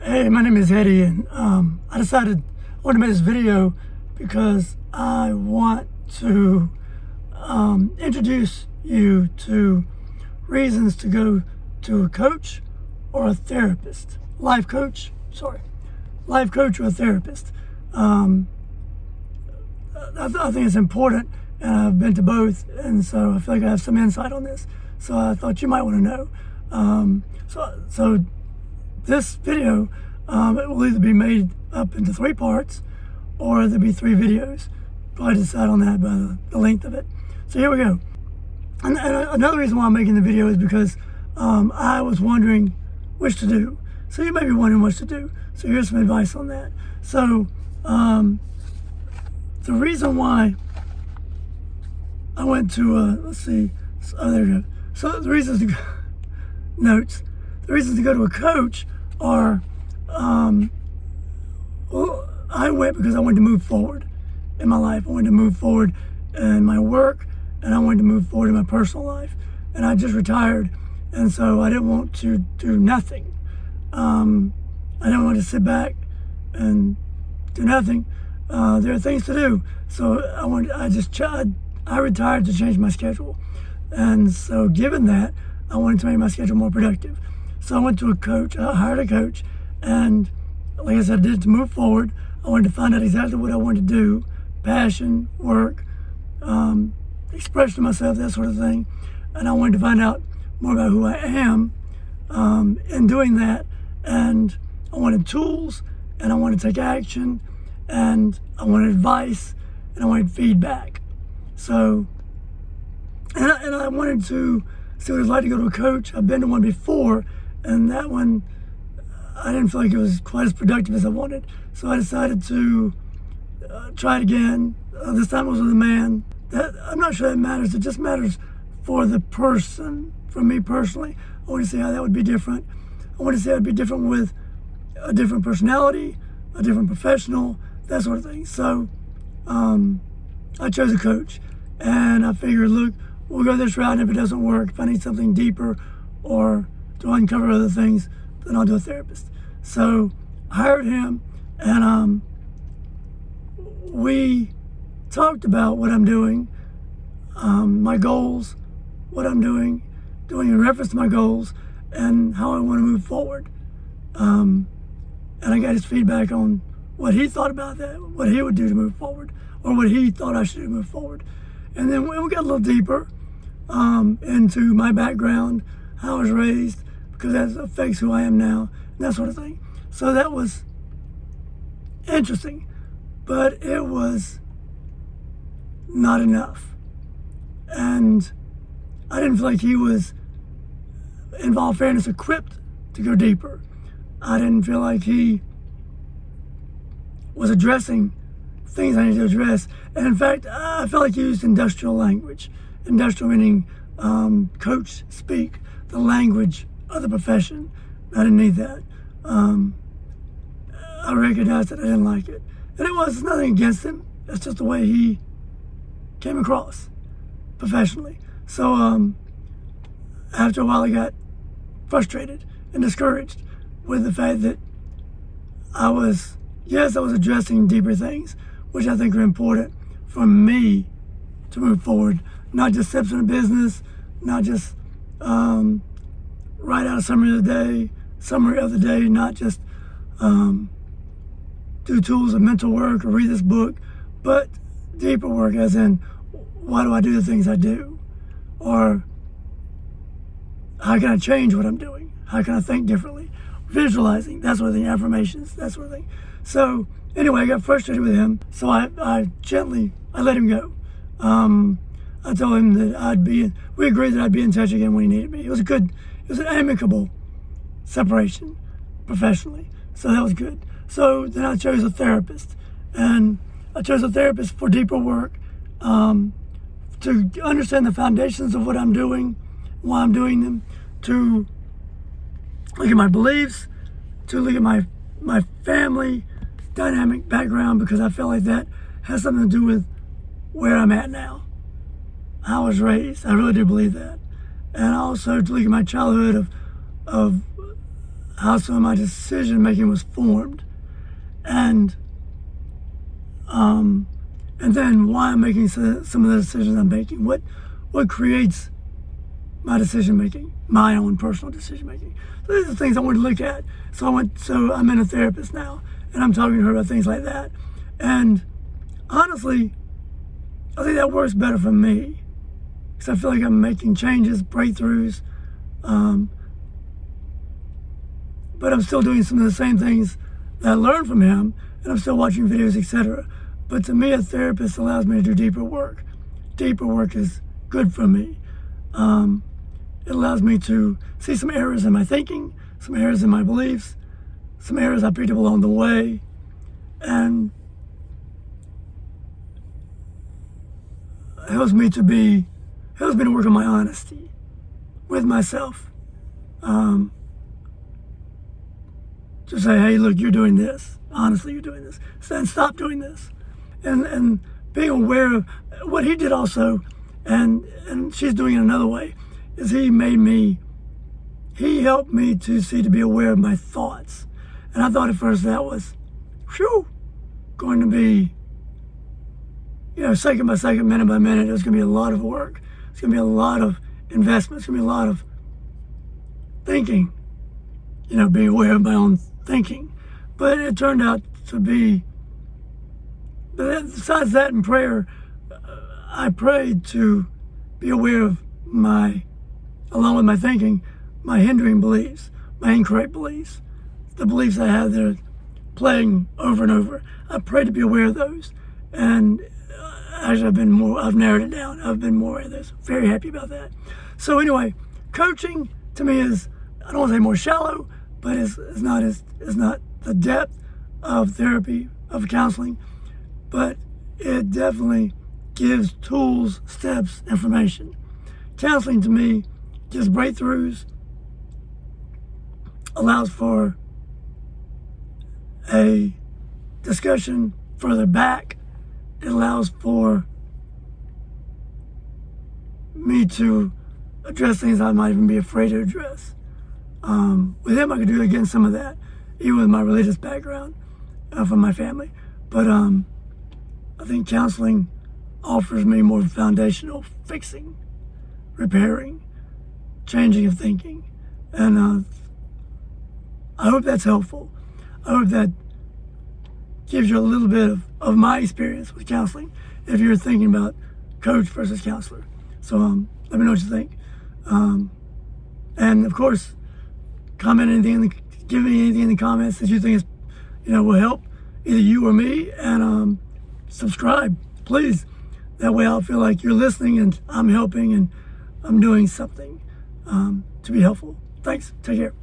Hey, my name is Eddie, and I decided I want to make this video because I want to introduce you to reasons to go to a coach or a therapist. Life coach or a therapist. I think it's important, and I've been to both, and so I feel like I have some insight on this. So I thought you might want to know. So this video, it will either be made up into 3 parts, or there'll be 3 videos. Probably decide on that by the length of it. So here we go. And another reason why I'm making the video is because I was wondering which to do. So you may be wondering what to do. So here's some advice on that. So the reason why I went to, let's see, there we go. So the reasons to go, notes. The reasons to go to a coach are, well, I went because I wanted to move forward in my life. I wanted to move forward in my work, and I wanted to move forward in my personal life. And I just retired, and so I didn't want to do nothing. I didn't want to sit back and do nothing. There are things to do. So I retired to change my schedule. And so given that, I wanted to make my schedule more productive. So I went to a coach, I hired a coach, and like I said, I did it to move forward. I wanted to find out exactly what I wanted to do, passion, work, expression of myself, that sort of thing. And I wanted to find out more about who I am in doing that. And I wanted tools, and I wanted to take action, and I wanted advice, and I wanted feedback. So, and I wanted to see what it's like to go to a coach. I've been to one before, and that one, I didn't feel like it was quite as productive as I wanted. So I decided to try it again. This time it was with a man. I'm not sure that matters. It just matters for the person, for me personally. I want to see how that would be different. I want to see how it would be different with a different personality, a different professional, that sort of thing. So I chose a coach, and I figured, look, we'll go this route, and if it doesn't work, if I need something deeper or to uncover other things, then I'll do a therapist. So I hired him, and we talked about what I'm doing, my goals, what I'm doing in reference to my goals, and how I want to move forward. And I got his feedback on what he thought about that, what he would do to move forward, or what he thought I should do to move forward. And then we got a little deeper into my background, how I was raised, because that affects who I am now, and that sort of thing. So that was interesting, but it was not enough. And I didn't feel like he was, in all fairness, equipped to go deeper. I didn't feel like he was addressing things I needed to address. And in fact, I felt like he used industrial language. Industrial meaning coach speak, the language of the profession. I didn't need that. I recognized that I didn't like it. And it's nothing against him. It's just the way he came across professionally. So after a while, I got frustrated and discouraged with the fact that I was addressing deeper things, which I think are important for me to move forward. Not just steps in a business, not just write out a summary of the day, not just do tools of mental work or read this book, but deeper work, as in, why do I do the things I do? Or how can I change what I'm doing? How can I think differently? Visualizing, that sort of thing, affirmations, that sort of thing. So anyway, I got frustrated with him, so I let him go. I told him that we agreed that I'd be in touch again when he needed me. It was an amicable separation professionally, so that was good. So then I chose a therapist, and I chose a therapist for deeper work, to understand the foundations of what I'm doing, why I'm doing them, to look at my beliefs, to look at my family dynamic background, because I feel like that has something to do with where I'm at now, how I was raised. I really do believe that. And also to look at my childhood of how some of my decision making was formed, and then why I'm making some of the decisions I'm making. What creates my decision making, my own personal decision making. So these are the things I want to look at. So I'm in a therapist now, and I'm talking to her about things like that. And honestly, I think that works better for me, because I feel like I'm making changes, breakthroughs, but I'm still doing some of the same things that I learned from him, and I'm still watching videos, etc. But to me, a therapist allows me to do deeper work. Deeper work is good for me. It allows me to see some errors in my thinking, some errors in my beliefs, some errors I picked up along the way, and helps me to work on my honesty with myself. To say, hey, look, you're doing this. Honestly, you're doing this. Then stop doing this. And being aware of what he did also, and she's doing it another way, is he helped me to be aware of my thoughts. And I thought at first that was, going to be, second by second, minute by minute, there's going to be a lot of work. It's going to be a lot of investment. It's going to be a lot of thinking, being aware of my own thinking. But it turned out to be, besides that in prayer, I prayed to be aware of along with my thinking, my hindering beliefs, my incorrect beliefs, the beliefs I had that are playing over and over. I prayed to be aware of those. And actually, I've narrowed it down. I've been more aware of this. Very happy about that. So anyway, coaching to me is, I don't want to say more shallow, but it's not the depth of therapy, of counseling, but it definitely gives tools, steps, information. Counseling to me gives breakthroughs, allows for a discussion further back. It allows for me to address things I might even be afraid to address. With him, I could do again some of that, even with my religious background from my family. But I think counseling offers me more foundational fixing, repairing, changing of thinking. And I hope that's helpful. I hope that gives you a little bit of my experience with counseling if you're thinking about coach versus counselor. So let me know what you think. And of course, give me anything in the comments that you think will help either you or me, and subscribe, please. That way I'll feel like you're listening and I'm helping and I'm doing something to be helpful. Thanks. Take care.